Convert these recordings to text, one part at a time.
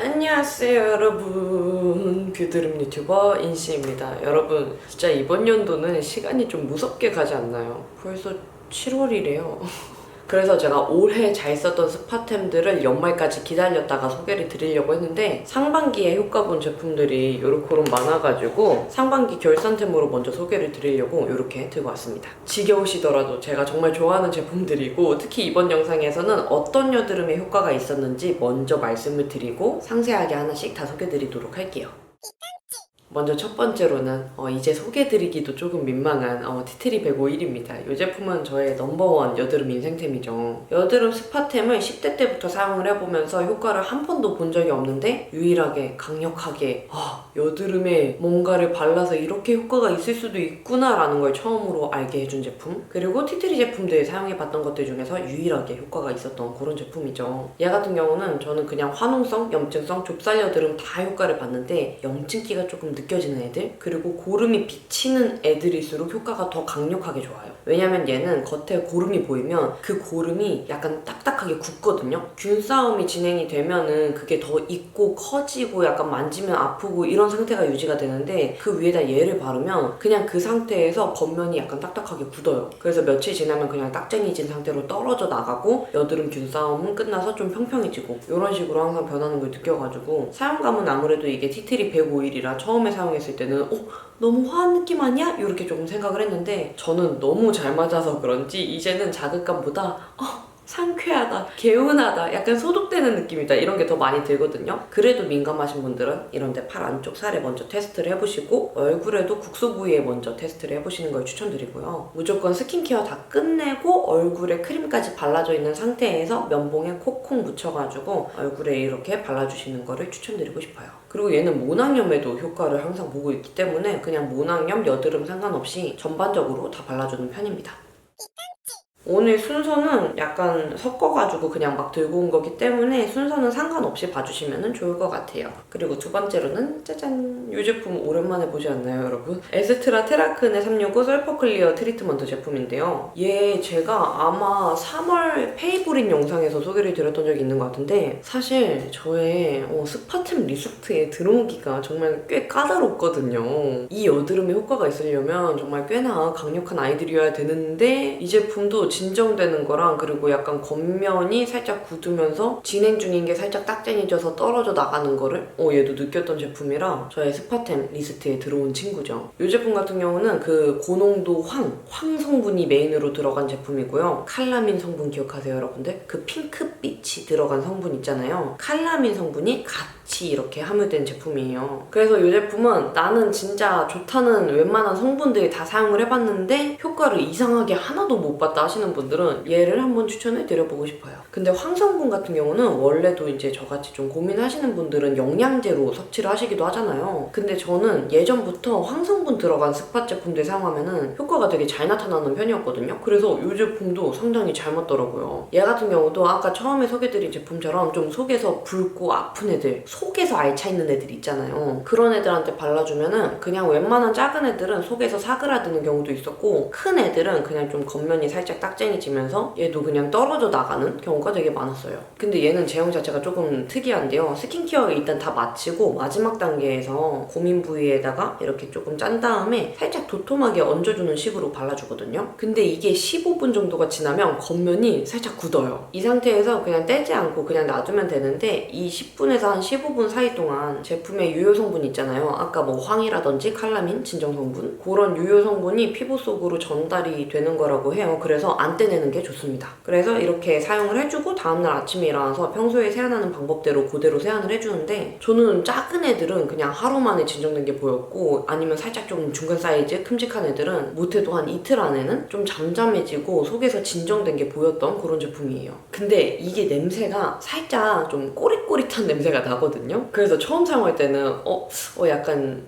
안녕하세요 여러분, 뷰드림 유튜버 인시입니다. 여러분, 진짜 이번 연도는 시간이 좀 무섭게 가지 않나요? 벌써 7월이래요. 그래서 제가 올해 잘 썼던 스파템들을 연말까지 기다렸다가 소개를 드리려고 했는데, 상반기에 효과 본 제품들이 요렇게로 많아가지고 상반기 결산템으로 먼저 소개를 드리려고 이렇게 들고 왔습니다. 지겨우시더라도 제가 정말 좋아하는 제품들이고, 특히 이번 영상에서는 어떤 여드름에 효과가 있었는지 먼저 말씀을 드리고 상세하게 하나씩 다 소개드리도록 할게요. 먼저 첫 번째로는 이제 소개드리기도 조금 민망한 티트리 151입니다. 이 제품은 저의 넘버원 여드름 인생템이죠. 여드름 스파템을 10대 때부터 사용을 해보면서 효과를 한 번도 본 적이 없는데, 유일하게 강력하게 여드름에 뭔가를 발라서 이렇게 효과가 있을 수도 있구나 라는 걸 처음으로 알게 해준 제품. 그리고 티트리 제품들 사용해봤던 것들 중에서 유일하게 효과가 있었던 그런 제품이죠. 얘 같은 경우는 저는 그냥 화농성, 염증성, 좁쌀 여드름 다 효과를 봤는데, 염증기가 조금 느껴지는 애들, 그리고 고름이 비치는 애들일수록 효과가 더 강력하게 좋아요. 왜냐면 얘는 겉에 고름이 보이면 그 고름이 약간 딱딱하게 굳거든요. 균 싸움이 진행이 되면은 그게 더 익고 커지고 약간 만지면 아프고 이런 상태가 유지가 되는데, 그 위에다 얘를 바르면 그냥 그 상태에서 겉면이 약간 딱딱하게 굳어요. 그래서 며칠 지나면 그냥 딱쟁이진 상태로 떨어져 나가고, 여드름 균 싸움은 끝나서 좀 평평해지고, 이런 식으로 항상 변하는 걸 느껴가지고, 사용감은 아무래도 이게 티트리 105일이라 처음에 사용했을 때는 너무 화한 느낌 아니야? 이렇게 조금 생각을 했는데, 저는 너무 잘 맞아서 그런지 이제는 자극감보다 상쾌하다, 개운하다, 약간 소독되는 느낌이다, 이런 게 더 많이 들거든요. 그래도 민감하신 분들은 이런데 팔 안쪽 살에 먼저 테스트를 해보시고, 얼굴에도 국소 부위에 먼저 테스트를 해보시는 걸 추천드리고요. 무조건 스킨케어 다 끝내고 얼굴에 크림까지 발라져 있는 상태에서 면봉에 콕콕 묻혀가지고 얼굴에 이렇게 발라주시는 거를 추천드리고 싶어요. 그리고 얘는 모낭염에도 효과를 항상 보고 있기 때문에 그냥 모낭염, 여드름 상관없이 전반적으로 다 발라주는 편입니다. 오늘 순서는 약간 섞어가지고 그냥 막 들고 온 거기 때문에 순서는 상관없이 봐주시면 좋을 것 같아요. 그리고 두 번째로는 짜잔! 이 제품 오랜만에 보지 않나요, 여러분? 에스트라 테라크네 365 설퍼 클리어 트리트먼트 제품인데요. 얘 제가 아마 3월 페이보린 영상에서 소개를 드렸던 적이 있는 것 같은데, 사실 저의 스파템 리스트에 들어오기가 정말 꽤 까다롭거든요. 이 여드름에 효과가 있으려면 정말 꽤나 강력한 아이들이어야 되는데, 이 제품도 진정되는 거랑, 그리고 약간 겉면이 살짝 굳으면서 진행 중인 게 살짝 딱쟁이져서 떨어져 나가는 거를 얘도 느꼈던 제품이라 저의 스파템 리스트에 들어온 친구죠. 이 제품 같은 경우는 그 고농도 황 성분이 메인으로 들어간 제품이고요. 칼라민 성분 기억하세요, 여러분들? 그 핑크빛이 들어간 성분 있잖아요. 칼라민 성분이 같이 이렇게 함유된 제품이에요. 그래서 이 제품은 나는 진짜 좋다는 웬만한 성분들 다 사용을 해봤는데 효과를 이상하게 하나도 못 봤다 하시는 분들은 얘를 한번 추천을 드려보고 싶어요. 근데 황성분 같은 경우는 원래도 이제 저같이 좀 고민하시는 분들은 영양제로 섭취를 하시기도 하잖아요. 근데 저는 예전부터 황성분 들어간 스팟 제품들 사용하면은 효과가 되게 잘 나타나는 편이었거든요. 그래서 이 제품도 상당히 잘 맞더라고요. 얘 같은 경우도 아까 처음에 소개드린 제품처럼 좀 속에서 붉고 아픈 애들, 속에서 알차있는 애들 있잖아요. 그런 애들한테 발라주면은 그냥 웬만한 작은 애들은 속에서 사그라드는 경우도 있었고, 큰 애들은 그냥 좀 겉면이 살짝 딱쟁이지면서 얘도 그냥 떨어져 나가는 경우가 되게 많았어요. 근데 얘는 제형 자체가 조금 특이한데요. 스킨케어 일단 다 마치고 마지막 단계에서 고민 부위에다가 이렇게 조금 짠 다음에 살짝 도톰하게 얹어주는 식으로 발라주거든요. 근데 이게 15분 정도가 지나면 겉면이 살짝 굳어요. 이 상태에서 그냥 떼지 않고 그냥 놔두면 되는데, 이 10분에서 한 15분 사이 동안 제품의 유효 성분 있잖아요. 아까 뭐 황이라든지 칼라민, 진정 성분, 그런 유효 성분이 피부 속으로 전달이 되는 거라고 해요. 그래서 안 떼내는 게 좋습니다. 그래서 이렇게 사용을 해주고 다음날 아침에 일어나서 평소에 세안하는 방법대로 그대로 세안을 해주는데, 저는 작은 애들은 그냥 하루 만에 진정된 게 보였고, 아니면 살짝 좀 중간 사이즈 큼직한 애들은 못해도 한 이틀 안에는 좀 잠잠해지고 속에서 진정된 게 보였던 그런 제품이에요. 근데 이게 냄새가 살짝 좀 꼬릿꼬릿한 냄새가 나거든요. 그래서 처음 사용할 때는 약간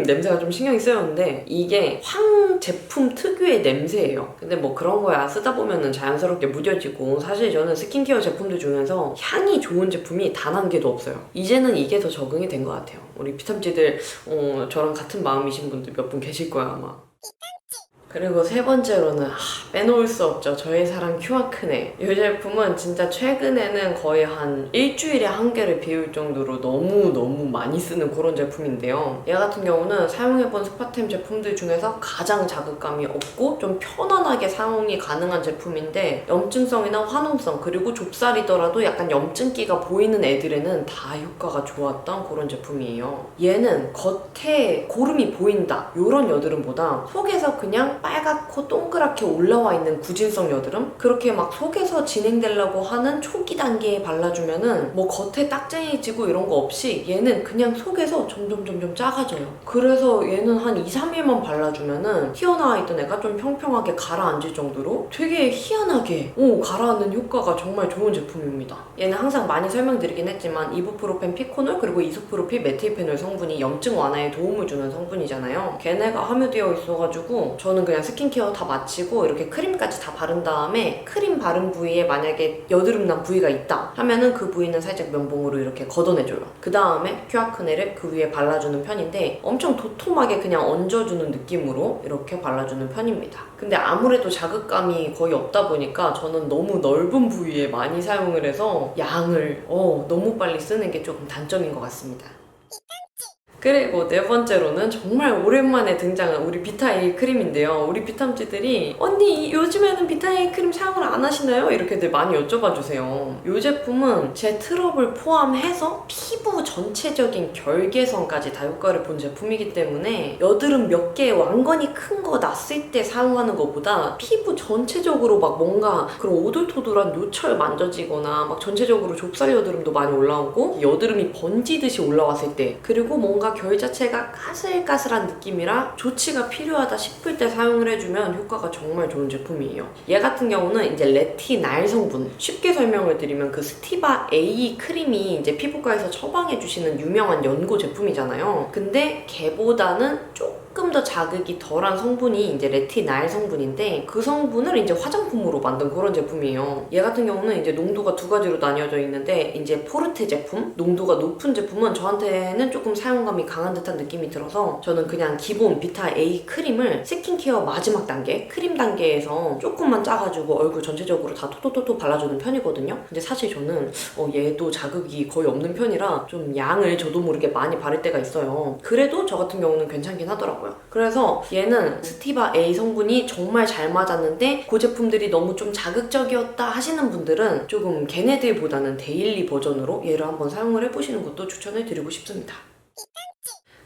냄새가 좀 신경이 쓰였는데, 이게 황 제품 특유의 냄새예요. 근데 뭐 그런 거야 쓰다 보면은 자연스럽게 무뎌지고, 사실 저는 스킨케어 제품들 중에서 향이 좋은 제품이 단 한 개도 없어요. 이제는 이게 더 적응이 된 것 같아요. 우리 피탐지들 저랑 같은 마음이신 분들 몇 분 계실 거야 아마. 그리고 세 번째로는 빼놓을 수 없죠. 저의 사랑 큐아크네. 이 제품은 진짜 최근에는 거의 한 일주일에 한 개를 비울 정도로 너무너무 많이 쓰는 그런 제품인데요. 얘 같은 경우는 사용해본 스파템 제품들 중에서 가장 자극감이 없고 좀 편안하게 사용이 가능한 제품인데 염증성이나 환원성 그리고 좁쌀이더라도 약간 염증기가 보이는 애들에는 다 효과가 좋았던 그런 제품이에요. 얘는 겉에 고름이 보인다 이런 여드름보다 속에서 그냥 빨갛고 동그랗게 올라와 있는 구진성 여드름? 그렇게 막 속에서 진행되려고 하는 초기 단계에 발라주면은 뭐 겉에 딱쟁이지고 이런 거 없이 얘는 그냥 속에서 점점 작아져요. 그래서 얘는 한 2, 3일만 발라주면은 튀어나와 있던 애가 좀 평평하게 가라앉을 정도로 되게 희한하게 가라앉는 효과가 정말 좋은 제품입니다. 얘는 항상 많이 설명드리긴 했지만 이부프로펜 피코놀 그리고 이소프로필 메틸페놀 성분이 염증 완화에 도움을 주는 성분이잖아요. 걔네가 함유되어 있어가지고 저는 그냥 스킨케어 다 마치고 이렇게 크림까지 다 바른 다음에 크림 바른 부위에 만약에 여드름 난 부위가 있다 하면은 그 부위는 살짝 면봉으로 이렇게 걷어내줘요. 그 다음에 큐아크네를 그 위에 발라주는 편인데 엄청 도톰하게 그냥 얹어주는 느낌으로 이렇게 발라주는 편입니다. 근데 아무래도 자극감이 거의 없다 보니까 저는 너무 넓은 부위에 많이 사용을 해서 양을 너무 빨리 쓰는 게 조금 단점인 것 같습니다. 그리고 네 번째로는 정말 오랜만에 등장한 우리 비타A 크림인데요. 우리 비탐지들이 언니 요즘에는 비타A 크림 사용을 안 하시나요? 이렇게들 많이 여쭤봐 주세요. 이 제품은 제 트러블 포함해서 피부 전체적인 결계선까지 다 효과를 본 제품이기 때문에 여드름 몇 개 왕건이 큰 거 났을 때 사용하는 것보다 피부 전체적으로 막 뭔가 그런 오돌토돌한 요철 만져지거나 막 전체적으로 좁쌀 여드름도 많이 올라오고 여드름이 번지듯이 올라왔을 때 그리고 뭔가 결 자체가 까슬까슬한 느낌이라 조치가 필요하다 싶을 때 사용을 해주면 효과가 정말 좋은 제품이에요. 얘 같은 경우는 이제 레티날 성분, 쉽게 설명을 드리면 그 스티바 A 크림이 이제 피부과에서 처방해주시는 유명한 연고 제품이잖아요. 근데 걔보다는 조금 더 자극이 덜한 성분이 이제 레티날 성분인데 그 성분을 이제 화장품으로 만든 그런 제품이에요. 얘 같은 경우는 이제 농도가 두 가지로 나뉘어져 있는데 이제 포르테 제품, 농도가 높은 제품은 저한테는 조금 사용감이 강한 듯한 느낌이 들어서 저는 그냥 기본 비타 A 크림을 스킨케어 마지막 단계, 크림 단계에서 조금만 짜가지고 얼굴 전체적으로 다 토토토토 발라주는 편이거든요. 근데 사실 저는 얘도 자극이 거의 없는 편이라 좀 양을 저도 모르게 많이 바를 때가 있어요. 그래도 저 같은 경우는 괜찮긴 하더라고요. 그래서 얘는 스티바 A 성분이 정말 잘 맞았는데 그 제품들이 너무 좀 자극적이었다 하시는 분들은 조금 걔네들보다는 데일리 버전으로 얘를 한번 사용을 해보시는 것도 추천을 드리고 싶습니다.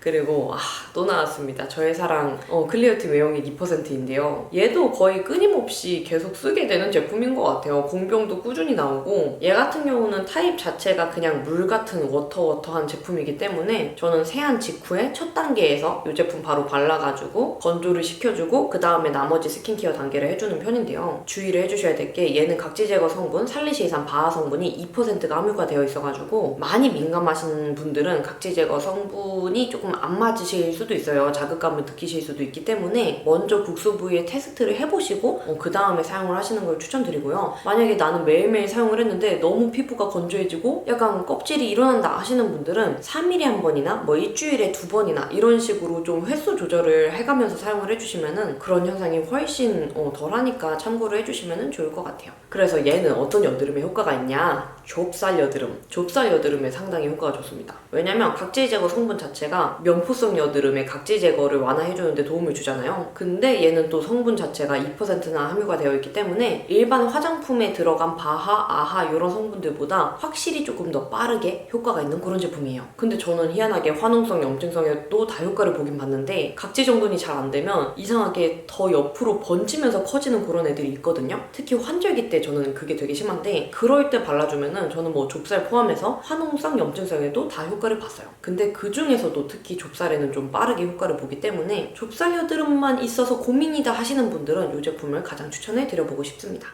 그리고 또 나왔습니다. 저의 사랑 클리어틴 외형액 2%인데요. 얘도 거의 끊임없이 계속 쓰게 되는 제품인 것 같아요. 공병도 꾸준히 나오고 얘 같은 경우는 타입 자체가 그냥 물 같은 워터한 제품이기 때문에 저는 세안 직후에 첫 단계에서 이 제품 바로 발라가지고 건조를 시켜주고 그 다음에 나머지 스킨케어 단계를 해주는 편인데요. 주의를 해주셔야 될 게 얘는 각질 제거 성분 살리시산 바하 성분이 2%가 함유가 되어 있어가지고 많이 민감하신 분들은 각질 제거 성분이 조금 안 맞으실 수도 있어요. 자극감을 느끼실 수도 있기 때문에 먼저 국소 부위에 테스트를 해보시고 그 다음에 사용을 하시는 걸 추천드리고요. 만약에 나는 매일매일 사용을 했는데 너무 피부가 건조해지고 약간 껍질이 일어난다 하시는 분들은 3일에 한 번이나 뭐 일주일에 2번이나 이런 식으로 좀 횟수 조절을 해가면서 사용을 해주시면은 그런 현상이 훨씬 덜하니까 참고를 해주시면 좋을 것 같아요. 그래서 얘는 어떤 여드름에 효과가 있냐? 좁쌀 여드름. 좁쌀 여드름에 상당히 효과가 좋습니다. 왜냐면 각질 제거 성분 자체가 면포성 여드름의 각질 제거를 완화해주는데 도움을 주잖아요. 근데 얘는 또 성분 자체가 2%나 함유가 되어 있기 때문에 일반 화장품에 들어간 바하, 아하 이런 성분들보다 확실히 조금 더 빠르게 효과가 있는 그런 제품이에요. 근데 저는 희한하게 화농성, 염증성에도 다 효과를 보긴 봤는데 각질 정돈이 잘 안 되면 이상하게 더 옆으로 번지면서 커지는 그런 애들이 있거든요. 특히 환절기 때 저는 그게 되게 심한데 그럴 때 발라주면은 저는 뭐 좁쌀 포함해서 화농성, 염증성에도 다 효과를 봤어요. 근데 그 중에서도 특히 좁쌀에는 좀 빠르게 효과를 보기 때문에 좁쌀 여드름만 있어서 고민이다 하시는 분들은 이 제품을 가장 추천해 드려보고 싶습니다.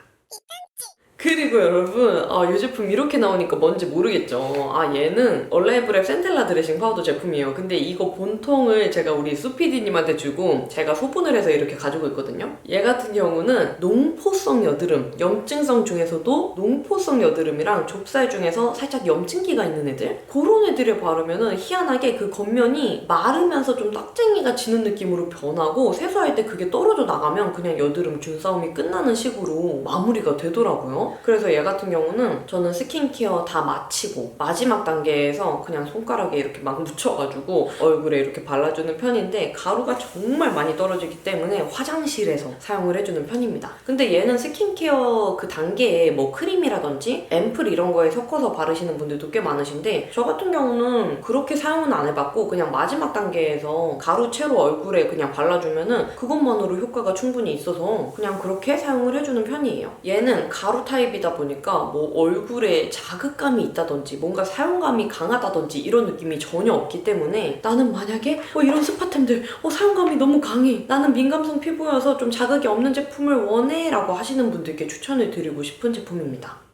그리고 여러분 이 제품 이렇게 나오니까 뭔지 모르겠죠. 얘는 얼라이브랩 센텔라 드레싱 파우더 제품이에요. 근데 이거 본통을 제가 우리 수피디님한테 주고 제가 소분을 해서 이렇게 가지고 있거든요. 얘 같은 경우는 농포성 여드름, 염증성 중에서도 농포성 여드름이랑 좁쌀 중에서 살짝 염증기가 있는 애들, 그런 애들에 바르면은 희한하게 그 겉면이 마르면서 좀 딱쟁이가 지는 느낌으로 변하고 세수할 때 그게 떨어져 나가면 그냥 여드름 균싸움이 끝나는 식으로 마무리가 되더라고요. 그래서 얘 같은 경우는 저는 스킨케어 다 마치고 마지막 단계에서 그냥 손가락에 이렇게 막 묻혀가지고 얼굴에 이렇게 발라주는 편인데 가루가 정말 많이 떨어지기 때문에 화장실에서 사용을 해주는 편입니다. 근데 얘는 스킨케어 그 단계에 뭐 크림이라든지 앰플 이런 거에 섞어서 바르시는 분들도 꽤 많으신데 저 같은 경우는 그렇게 사용은 안 해봤고 그냥 마지막 단계에서 가루채로 얼굴에 그냥 발라주면은 그것만으로 효과가 충분히 있어서 그냥 그렇게 사용을 해주는 편이에요. 얘는 가루 타입이다 보니까 뭐 얼굴에 자극감이 있다든지 뭔가 사용감이 강하다든지 이런 느낌이 전혀 없기 때문에 나는 만약에 이런 스파템들 사용감이 너무 강해, 나는 민감성 피부여서 좀 자극이 없는 제품을 원해 라고 하시는 분들께 추천을 드리고 싶은 제품입니다.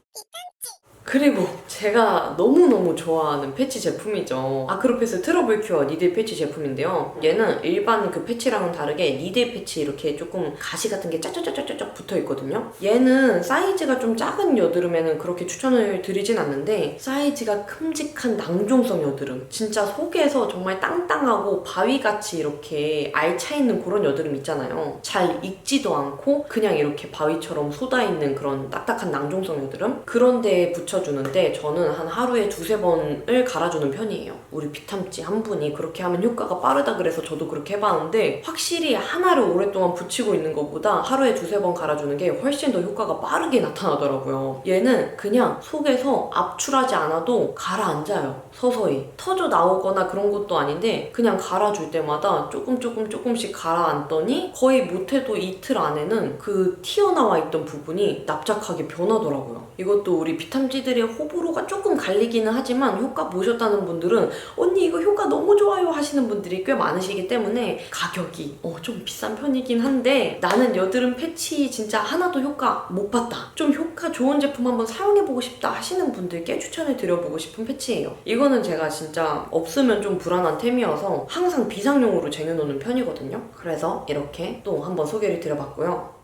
그리고 제가 너무너무 좋아하는 패치 제품이죠. 아크로패스 트러블 큐어 니들 패치 제품인데요. 얘는 일반 그 패치랑은 다르게 니들 패치 이렇게 조금 가시 같은 게 짜짜짜짜짜짝 붙어 있거든요. 얘는 사이즈가 좀 작은 여드름에는 그렇게 추천을 드리진 않는데 사이즈가 큼직한 낭종성 여드름, 진짜 속에서 정말 땅땅하고 바위같이 이렇게 알차있는 그런 여드름 있잖아요. 잘 익지도 않고 그냥 이렇게 바위처럼 쏟아있는 그런 딱딱한 낭종성 여드름, 그런 데에 붙여주는데 저는 한 하루에 2-3번을 갈아주는 편이에요. 우리 비탐지 한 분이 그렇게 하면 효과가 빠르다 그래서 저도 그렇게 해봤는데 확실히 하나를 오랫동안 붙이고 있는 것보다 하루에 2-3번 갈아주는 게 훨씬 더 효과가 빠르게 나타나더라고요. 얘는 그냥 속에서 압출하지 않아도 가라앉아요. 서서히 터져 나오거나 그런 것도 아닌데 그냥 갈아줄 때마다 조금씩 가라앉더니 거의 못해도 이틀 안에는 그 튀어나와 있던 부분이 납작하게 변하더라고요. 이것도 우리 비탐지들의 호불호가 조금 갈리기는 하지만 효과 보셨다는 분들은 언니 이거 효과 너무 좋아요 하시는 분들이 꽤 많으시기 때문에 가격이 좀 비싼 편이긴 한데 나는 여드름 패치 진짜 하나도 효과 못 봤다, 좀 효과 좋은 제품 한번 사용해보고 싶다 하시는 분들께 추천을 드려보고 싶은 패치예요. 이거는 제가 진짜 없으면 좀 불안한 템이어서 항상 비상용으로 쟁여놓는 편이거든요. 그래서 이렇게 또 한번 소개를 드려봤고요.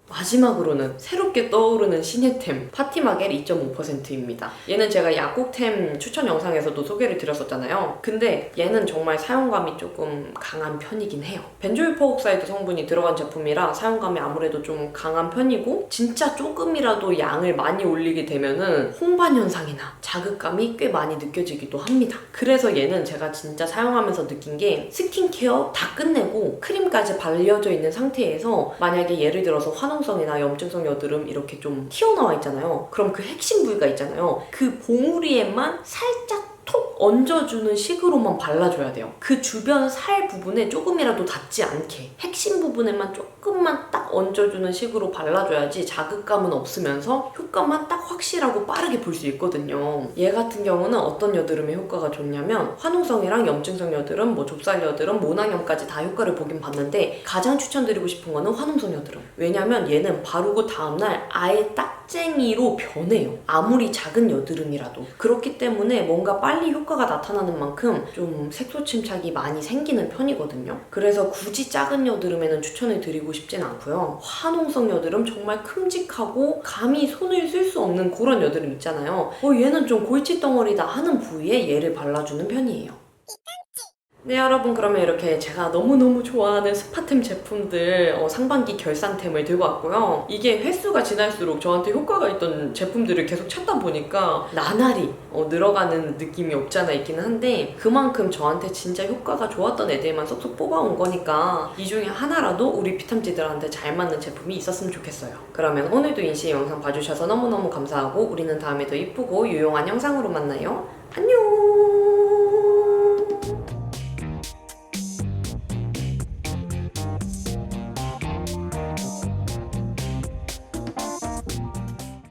마지막으로는 새롭게 떠오르는 신예템 파티마겔 2.5%입니다. 얘는 제가 약국템 추천 영상에서도 소개를 드렸었잖아요. 근데 얘는 정말 사용감이 조금 강한 편이긴 해요. 벤조일 퍼옥사이드 성분이 들어간 제품이라 사용감이 아무래도 좀 강한 편이고 진짜 조금이라도 양을 많이 올리게 되면은 홍반 현상이나 자극감이 꽤 많이 느껴지기도 합니다. 그래서 얘는 제가 진짜 사용하면서 느낀 게 스킨케어 다 끝내고 크림까지 발려져 있는 상태에서 만약에 예를 들어서 화농성이나 염증성 여드름 이렇게 좀 튀어나와 있잖아요. 그럼 그 핵심 부위가 있잖아요. 그 봉우리에만 살짝 톡 얹어주는 식으로만 발라줘야 돼요. 그 주변 살 부분에 조금이라도 닿지 않게 핵심 부분에만 조금만 딱 얹어주는 식으로 발라줘야지 자극감은 없으면서 효과만 딱 확실하고 빠르게 볼 수 있거든요. 얘 같은 경우는 어떤 여드름에 효과가 좋냐면 화농성이랑 염증성 여드름, 뭐 좁쌀 여드름, 모낭염까지 다 효과를 보긴 봤는데 가장 추천드리고 싶은 거는 화농성 여드름. 왜냐면 얘는 바르고 다음날 아예 딱쟁이로 변해요. 아무리 작은 여드름이라도. 그렇기 때문에 뭔가 빨리 효과가 나타나는 만큼 좀 색소 침착이 많이 생기는 편이거든요. 그래서 굳이 작은 여드름에는 추천을 드리고 싶진 않고요. 화농성 여드름, 정말 큼직하고 감히 손을 쓸 수 없는 그런 여드름 있잖아요. 얘는 좀 골칫덩어리다 하는 부위에 얘를 발라주는 편이에요. 네 여러분, 그러면 이렇게 제가 너무너무 좋아하는 스파템 제품들 상반기 결산템을 들고 왔고요. 이게 횟수가 지날수록 저한테 효과가 있던 제품들을 계속 찾다 보니까 나날이 늘어가는 느낌이 없지 않아 있기는 한데 그만큼 저한테 진짜 효과가 좋았던 애들만 쏙쏙 뽑아온 거니까 이 중에 하나라도 우리 비탐지들한테 잘 맞는 제품이 있었으면 좋겠어요. 그러면 오늘도 인시 영상 봐주셔서 너무너무 감사하고 우리는 다음에 더 이쁘고 유용한 영상으로 만나요. 안녕!